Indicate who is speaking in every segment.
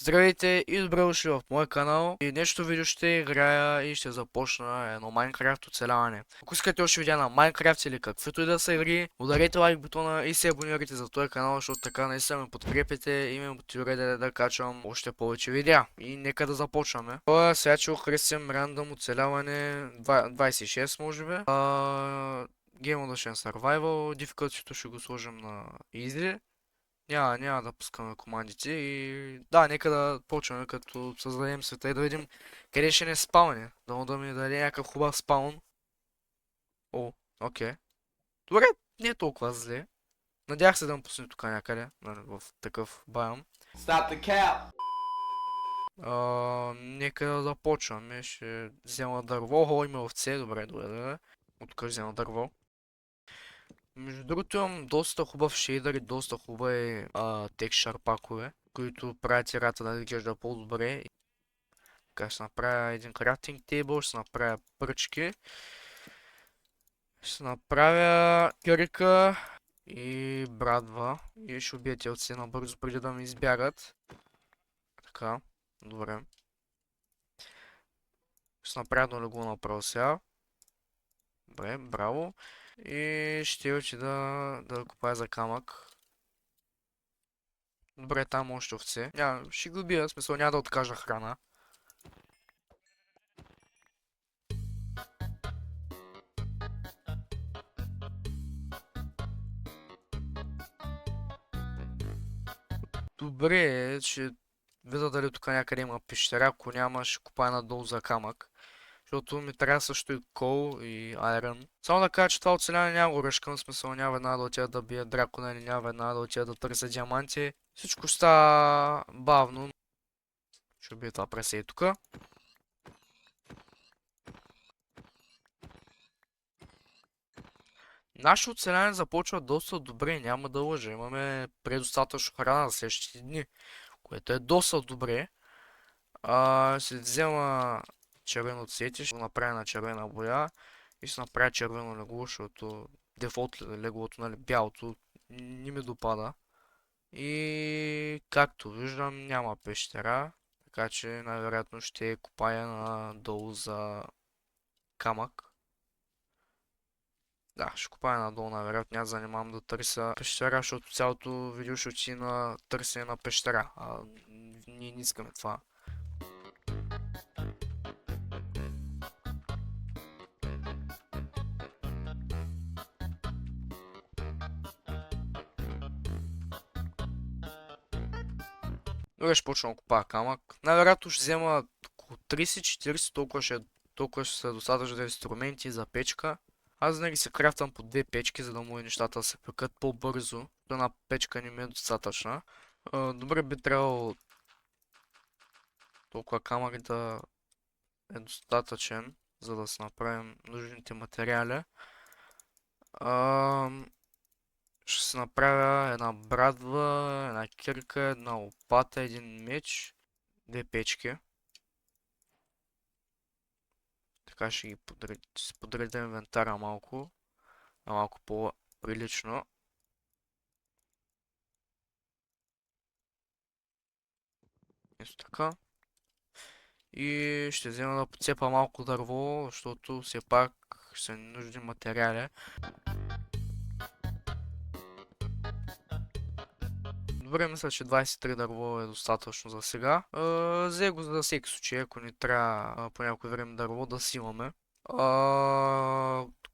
Speaker 1: Здравейте и добре дошли в моя канал. И днешното видео ще играя и ще започна едно Майнкрафт оцеляване. Ако искате още видеа на Майнкрафт или каквито и да са игри, ударете лайк бутона и се абонирайте за този канал, защото така наистина ме подкрепите и ме мотивирате да качвам още повече видеа. И нека да започваме. Сега ще окрестим рандъм оцеляване 26 може би. Game Edition Survival, difficulty ще го сложим на Easy. Няма да пускаме командите и да, нека да почваме като създадем света и да видим къде ще не спауне. Да ми даде някакъв хубав спаун. О, окей. Добре, не е толкова зле. Надях се да му пусне тук някъде, нали, в такъв байом.
Speaker 2: Stop the cap!
Speaker 1: Нека да започваме. Ще взема дърво. О, има овце. Добре. Откъде взема дърво? Между другото имам доста хубав шейдър и доста хубави текстчър пакове, които правят играта да изглежда по-добре. Така ще направя един крафтинг тейбъл, ще направя пръчки, ще направя кирика и брадва и ще убия телци набързо преди да ми избягат. Така, добре. Ще направя едно легло направо сега. Добре, браво. И ще отида да купая за камък. Добре, там още овце. Ще го убия, в смисъл няма да откажа храна. Добре, ще видя дали тук някъде има пещера, ако няма ще купая надолу за камък. Защото ми трябва също и кол и айрон. Само да кажа, че това оцеляване няма го ръшкам, в смисъл няма веднага да отида да бия дракона или няма веднага да отида да търся диаманти. Всичко става бавно. Ще убия това пресе и тук. Нашето оцеляване започва доста добре, няма да лъжа. Имаме предостатъчно храна за следващите дни, което е доста добре. Ще взема червено цвете, ще го направя на червена боя и ще направя червено легло, защото дефолт леглото, нали, бялото не ми допада. И както виждам няма пещера, така че най-вероятно ще копая надолу за камък. Да, ще копая надолу, най-вероятно няма да занимавам да търся пещера, защото цялото видео ще отиде на търсене на пещера, а ние не искаме това. Добре, ще почна да купая камък. Най-вероятно ще взема около 30-40, толкова ще са достатъчно инструменти за печка. Аз винаги се крафтам по две печки, за да може нещата да се пекат по-бързо. Една печка не ми е достатъчна. Добре, би трябвало толкова камък да е достатъчен, за да се направим нужните материали. Ще се направя една брадва, една кирка, една лопата, един меч, две печки. Така ще ги подредя инвентара малко по-прилично. Ето така. И ще взема да подцепа малко дърво, защото все пак ще са нужни материали. Добре, мисля, че 23 дърво е достатъчно за сега. Взе го за всеки случай, ако ни трябва по някое време дърво да си имаме.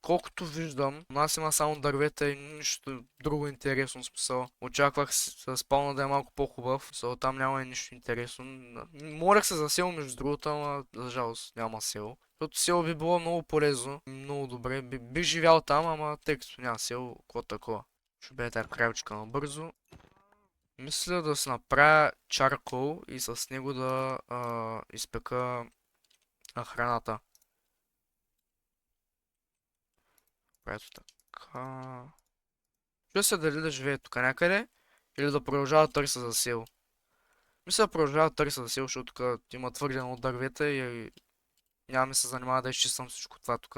Speaker 1: Колкото виждам, у нас има само дървета и нищо друго интересно, смисъл. Очаквах спауна да е малко по-хубав, там няма и нищо интересно. Молех се за село, между другото, ама за жалост няма село. Защото село би било много полезно, много добре. Бих живял там, ама тъй като няма село, какво такова. Ще бе тази крайчка набързо. Мисля да се направя чаркол и с него да изпека храната. Ето така. Чуя се дали да живее тук някъде или да продължава да търся за село. Мисля да продължава да търся за село, защото тук има твърде много дървета и няма ми се занимава да изчиствам всичко това тук.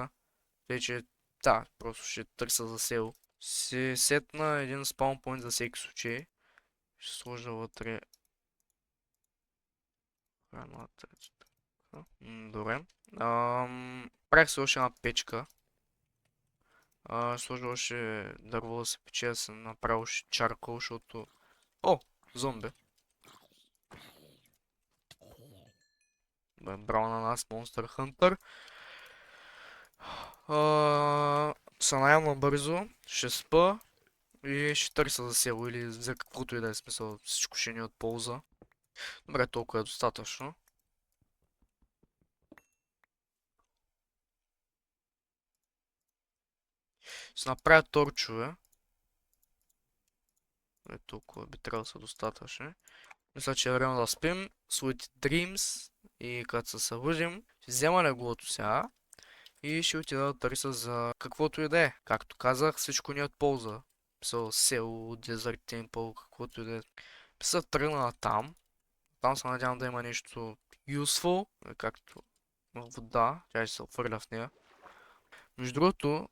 Speaker 1: Тъй че да, просто ще търся за село. Си сетна един спаун пойнт за всеки случай. Ще сложа вътре Една, трета. Добре. Правих се още една печка. Сложа още дърво да се пече, да се направи още чаркол, защото... О! Зомби. Браво на нас, Monster Hunter. Са наявно бързо, ще спа и ще търся за село или за каквото и да е смисъл, всичко ще ни е от полза. Добре, толкова е достатъчно. Ще направя торчове. Толкова би трябвало да са достатъчни. Мисля, че е време да спим. Sweet Dreams. И като се събудим, ще взема леглото сега. И ще отида да търся за каквото и да е. Както казах, всичко ни е от полза. Мисля, село, Desert Temple, каквото и да е. Мисля, тръгна там. Там се надявам да има нещо useful, както вода. Тя ще се отвърля в нея. Между другото,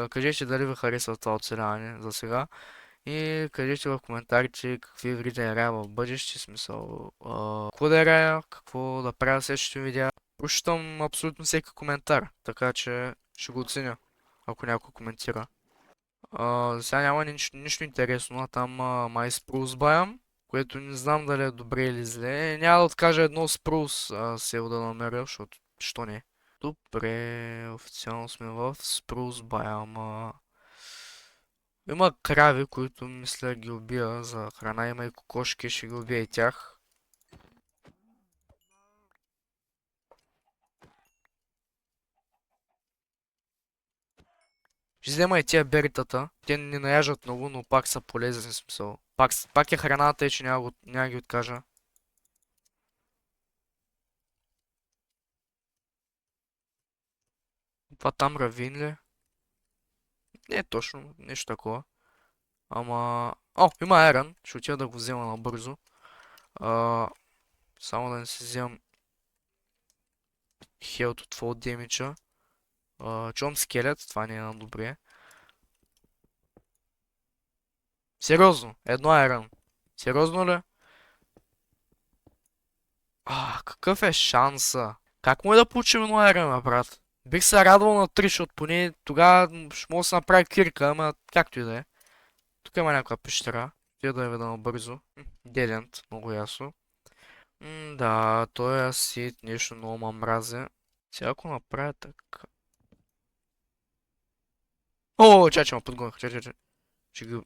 Speaker 1: кажете дали ви харесва това оцеляване за сега. И кажете в коментарите какви игри да играя в бъдеще, смисъл, какво да играя, какво да правя следващите видеа. Прочитам абсолютно всеки коментар, така че ще го оценя, ако някой коментира. Сега няма нищо интересно, а там май спрус баям, което не знам дали е добре или зле. Няма да откажа едно спрус сел да намеря, защото що не. Добре, официално сме в спрус баяма. Има крави, които мисля ги убия за храна, има и кокошки, ще ги убия и тях. Ще взема и тия беритата. Те не наяжат много, но пак са полезни, смисъл. Пак е храната и че няма ги откажа. Това там равин ли? Не е точно, нещо такова. Ама... О, има айрон. Ще отида да го взема набързо. Само да не си вземам хелт от фол демиджа. Чувам скелет, това не е на добре. Сериозно, едно айрон. Сериозно ли? Какъв е шанса? Как му е да получим едно айрон, брат? Бих се радвал на 3, защото поне тогава ще мога да се направи кирка, ама както и да е. Тук има някаква пещера. Тя да я видя набързо. Дедент, много ясно. Да, той е сит, нещо много ма мрази. Сега ако направя така... О, че ме подгонах, че. Ще ги...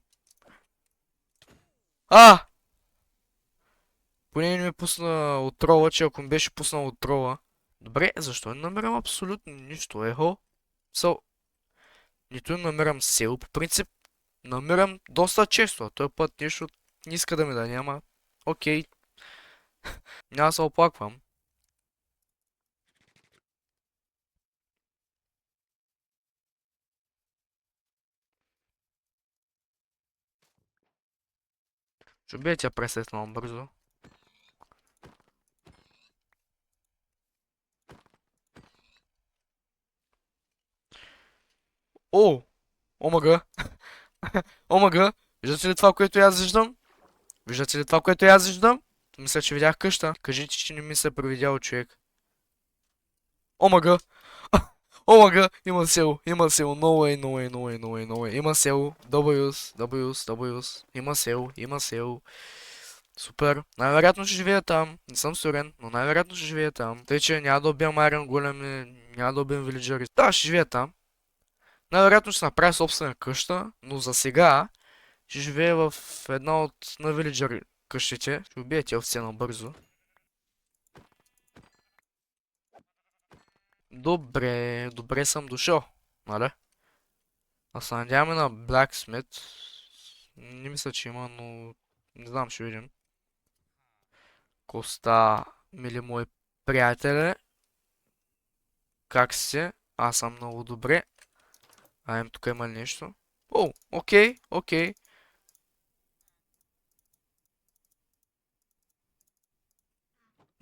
Speaker 1: Поне не ми пусна отрова, че ако ми беше пуснал отрова. Добре, защо не намирам абсолютно нищо, ехо? Нито не намирам сел, по принцип намирам доста често, а този път нещо не иска да ми да няма. Окей, няма да се оплаквам. Ще бия тя пресетнал бързо. О! Омага! Омага! Виждате ли това, което аз виждам? Виждате ли това, което аз виждам? Мисля, че видях къща. Кажите, че не ми се привидял човек. Омага! Омага! Има село, има село. No way, no way, no way, no way, no way. Има село. W's. Има село, има село. Супер. Най-вероятно ще живея там. Не съм сигурен, но най-вероятно ще живея там. Тъй, че няма да убием Айрон големи, няма да убием вилиджери. Да, ще живея там. Най-вероятно ще направя собствена къща, но за сега ще живея в една от на вилиджери къщите. Ще убия тя овце бързо. Добре, добре съм дошъл, нали? А се надяваме на Blacksmith. Не мисля, че има, но не знам, ще видим. Коста, мили мои приятели. Как си? Аз съм много добре. Тук има нещо. О, окей, окей.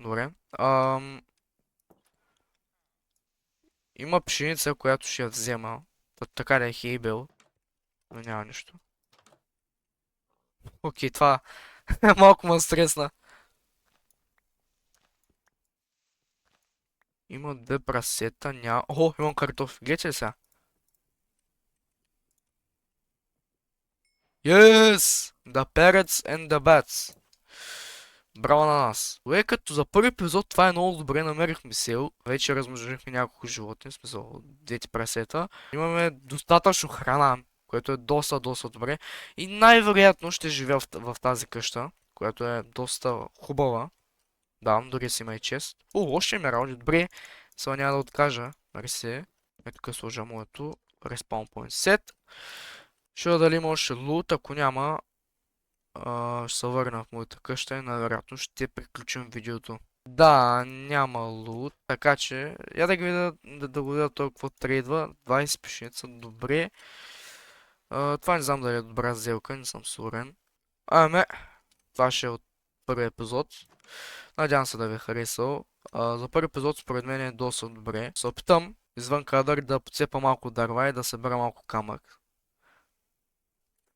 Speaker 1: Добре. Има пшеница, която ще я взема. Така да е хейбел. Но няма нищо. Окей, това малко ме стресна. Има две прасета, няма... О, имам картоф. Гледайте ли сега? Yes! The parrots and the bats. Браво на нас. Като за първи епизод това е много добре, намерихме сел. Вече размножихме няколко животни, в смисъл двете прасета. Имаме достатъчно храна, което е доста добре. И най-вероятно ще живея в тази къща, която е доста хубава. Да, дори си има и чест. Още ме работи. Добре, сега няма да откажа. Мерси. Ето тук сложа моето Respawn Point Set. Ще да дали има още лут, ако няма, ще се върна в моята къща и най-вероятно ще приключим видеото. Да, няма лут, така че я да ги видя да го видя толкова трейдва. 20 пшеница, добре. Това не знам дали е добра сделка, не съм сигурен. Това ще е от първи епизод. Надявам се да ви е харесал. За първи епизод според мен е доста добре. Се опитам извън кадър да подцепа малко дърва и да събера малко камък.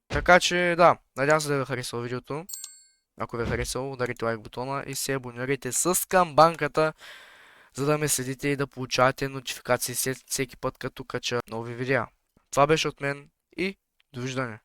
Speaker 1: Така че да, надявам се да ви е харесал видеото. Ако ви е харесало, ударите лайк бутона и се абонирайте с камбанката, за да ме следите и да получавате нотификации всеки път като кача нови видеа. Това беше от мен и довиждане.